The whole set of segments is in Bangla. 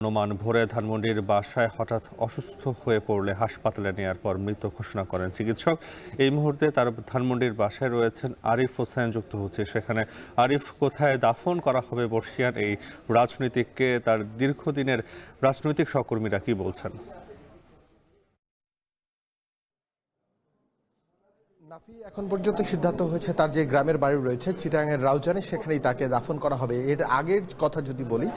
নোমান ভোরে ধানমন্ডির বাসায় হঠাৎ অসুস্থ হয়ে পড়লে হাসপাতালে নেওয়ার পর মৃত ঘোষণা করেন চিকিৎসক। এই মুহূর্তে তার ধানমন্ডির বাসায় রয়েছেন আরিফ হোসেন যুক্ত হচ্ছে সেখানে। আরিফ, কোথায় দাফন করা হবে বর্ষিয়ান এই রাজনীতিককে? তার দীর্ঘদিনের রাজনৈতিক সহকর্মীরা কি বলছেন? নাফি, এখন পর্যন্ত সিদ্ধান্ত হয়েছে তার যে গ্রামের বাড়ি রয়েছে চিটাগাংয়ের রাউজানে, সেখানেই তাকে দাফন করা হবে। এর আগের কথা যদি বলি,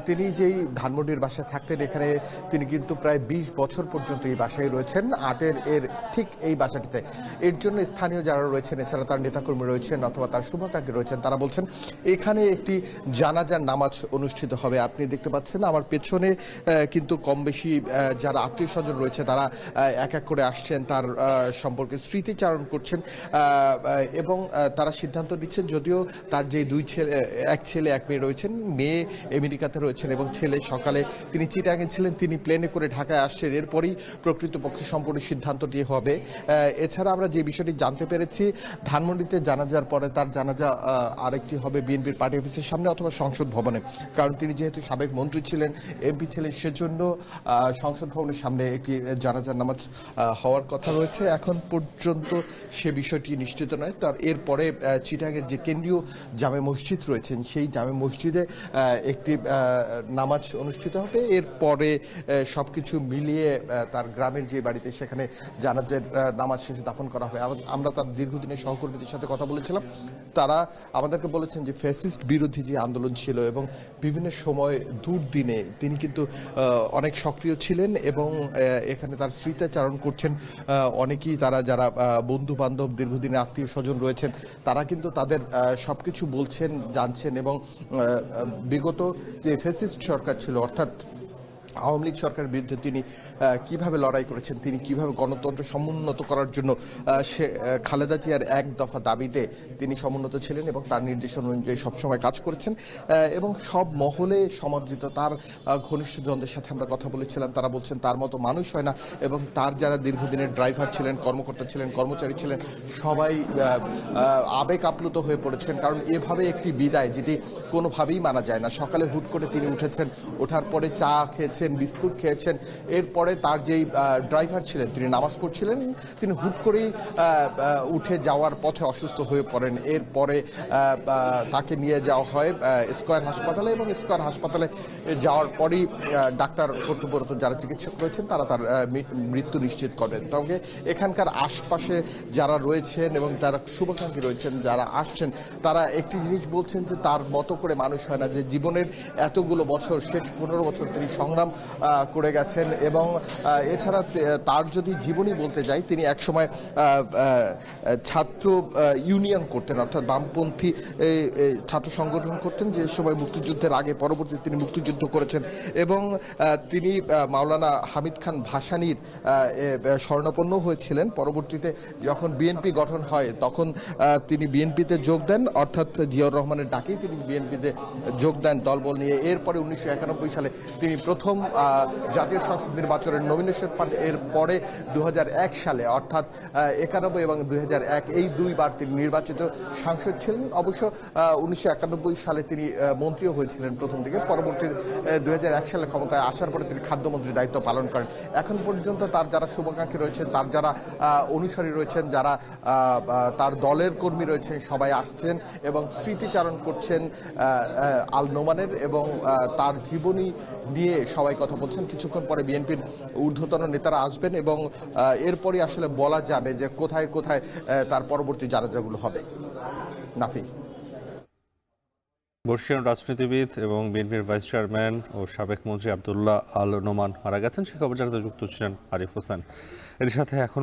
তিনি যেই ধানমন্ডির বাসায় থাকতেন, এখানে তিনি কিন্তু প্রায় ২০ বছর পর্যন্ত এই বাসায় রয়েছেন, এর ঠিক এই বাসাটিতে। এর জন্য স্থানীয় যারা রয়েছেন, এছাড়া তার নেতাকর্মী রয়েছেন অথবা তার শুভাকাঙ্ক্ষী রয়েছেন, তারা বলছেন এখানে একটি জানাজার নামাজ অনুষ্ঠিত হবে। আপনি দেখতে পাচ্ছেন আমার পেছনে কিন্তু কম বেশি যারা আত্মীয় স্বজন রয়েছে তারা এক এক করে আসছেন, তার সম্পর্কে স্মৃতিচারণ করছেন এবং তারা সিদ্ধান্ত নিচ্ছেন। যদিও তার যে এক ছেলে এক মেয়ে রয়েছেন, মেয়ে আমেরিকাতে রয়েছেন এবং ছেলে সকালে তিনি চিটাগাংয়ে ছিলেন, তিনি প্লেনে করে ঢাকায় আসছেন। এরপরই প্রকৃতপক্ষে সম্পূর্ণ সিদ্ধান্তটি হবে। এছাড়া আমরা যে বিষয়টি জানতে পেরেছি, ধানমন্ডিতে জানাজার পরে তার জানাজা আরেকটি হবে বিএনপির পার্টি অফিসের সামনে অথবা সংসদ ভবনে, কারণ তিনি যেহেতু সাবেক মন্ত্রী ছিলেন, এমপি ছিলেন, সেজন্য সংসদ ভবনের সামনে একটি জানাজার নামাজ হওয়ার কথা রয়েছে। এখন পর্যন্ত সে বিষয়টি নিশ্চিত নয়। তার এরপরে চিটাগাংয়ের যে কেন্দ্রীয় জামে মসজিদ রয়েছেন, সেই জামে মসজিদে একটি নামাজ অনুষ্ঠিত হবে। এরপরে সবকিছু মিলিয়ে তার গ্রামের যে বাড়িতে, সেখানে জানাজার নামাজ শেষে দাফন করা হবে। আমরা তার দীর্ঘদিনের সহকর্মীদের সাথে কথা বলেছিলাম, তারা আমাদেরকে বলেছেন যে ফ্যাসিস্ট বিরোধী যে আন্দোলন ছিল এবং বিভিন্ন সময় দুর্দিনে তিনি কিন্তু অনেক সক্রিয় ছিলেন এবং এখানে তার স্মৃতিচারণ করছেন অনেকেই। তারা যারা বন্ধু বান্ধব, দীর্ঘদিনের আত্মীয় স্বজন রয়েছেন, তারা কিন্তু তাদের সবকিছু বলছেন, জানছেন এবং বিগত যে ফ্যাসিস্ট সরকার ছিল, অর্থাৎ আওয়ামী লীগ সরকারের বিরুদ্ধে তিনি কিভাবে লড়াই করেছেন, তিনি কিভাবে গণতন্ত্র সমুন্নত করার জন্য খালেদা জিয়ার এক দফা দাবিতে তিনি সমুন্নত ছিলেন এবং তার নির্দেশনা অনুযায়ী সবসময় কাজ করেছেন এবং সব মহলে সমাদৃত। তার ঘনিষ্ঠজনদের সাথে আমরা কথা বলেছিলাম, তারা বলছেন তার মতো মানুষ হয় না এবং তার যারা দীর্ঘদিনের ড্রাইভার ছিলেন, কর্মকর্তা ছিলেন, কর্মচারী ছিলেন, সবাই আবেগ আপ্লুত হয়ে পড়েছেন। কারণ এভাবে একটি বিদায় যেটি কোনোভাবেই মানা যায় না। সকালে হুট করে তিনি উঠেছেন, ওঠার পরে চা খেয়েছেন, বিস্কুট খেয়েছেন। এরপরে তার যেই ড্রাইভার ছিলেন, তিনি নামাজ পড়ছিলেন, তিনি হুট করেই উঠে যাওয়ার পথে অসুস্থ হয়ে পড়েন। এরপরে তাকে নিয়ে যাওয়া হয় স্কয়ার হাসপাতালে এবং স্কয়ার হাসপাতালে যাওয়ার পরই ডাক্তার কর্তব্যরত যারা চিকিৎসক রয়েছেন, তারা তার মৃত্যু নিশ্চিত করেন। তবে এখানকার আশপাশে যারা রয়েছেন এবং যারা শুভাকাঙ্ক্ষী রয়েছেন, যারা আসছেন, তারা একটি জিনিস বলছেন যে তার মতো করে মানুষ হয় না, যে জীবনের এতগুলো বছর, শেষ 15 বছর তিনি সংগ্রাম করে গেছেন এবং এছাড়া তার যদি জীবনী বলতে যাই, তিনি একসময় ছাত্র ইউনিয়ন করতেন, অর্থাৎ বামপন্থী ছাত্র সংগঠন করতেন, যে সময় মুক্তিযুদ্ধের আগে পরবর্তী তিনি মুক্তিযুদ্ধ করেছেন এবং তিনি মাওলানা হামিদ খান ভাসানীর শরণাপন্ন হয়েছিলেন। পরবর্তীতে যখন বিএনপি গঠন হয়, তখন তিনি বিএনপিতে যোগ দেন, অর্থাৎ জিয়াউর রহমানের ডাকেই তিনি বিএনপিতে যোগ দেন দলবল নিয়ে। এরপরে 1991 সালে তিনি প্রথম জাতীয় সংসদ নির্বাচনের নমিনেশন পান। এরপরে 2001 সালে, অর্থাৎ 91 এবং 2001, এই দুইবার তিনি নির্বাচিত সাংসদ ছিলেন। অবশ্য 1991 সালে তিনি মন্ত্রীও হয়েছিলেন প্রথম দিকে। পরবর্তী 2001 সালে ক্ষমতায় আসার পরে তিনি খাদ্যমন্ত্রীর দায়িত্ব পালন করেন। এখন পর্যন্ত তার যারা শুভাকাঙ্ক্ষী রয়েছেন, তার যারা অনুসারী রয়েছেন, যারা তার দলের কর্মী রয়েছেন, সবাই আসছেন এবং স্মৃতিচারণ করছেন আল নোমানের এবং তার জীবনী নিয়ে সবাই কথা বলছেন। কিছুক্ষণ পরে বিএনপির ঊর্ধ্বতন নেতারা আসবেন এবং এরপরই আসলে বলা যাবে যে কোথায় কোথায় তার পরবর্তী জানাজাগুলো হবে। নাফি। বর্ষিয়ান রাজনীতিবিদ এবং বিএনপির ভাইস চেয়ারম্যান ও সাবেক মন্ত্রী আব্দুল্লাহ আল নোমান মারা গেছেন, সে খবর জানাতে যুক্ত ছিলেন আরিফ হোসেন। এর সাথে এখন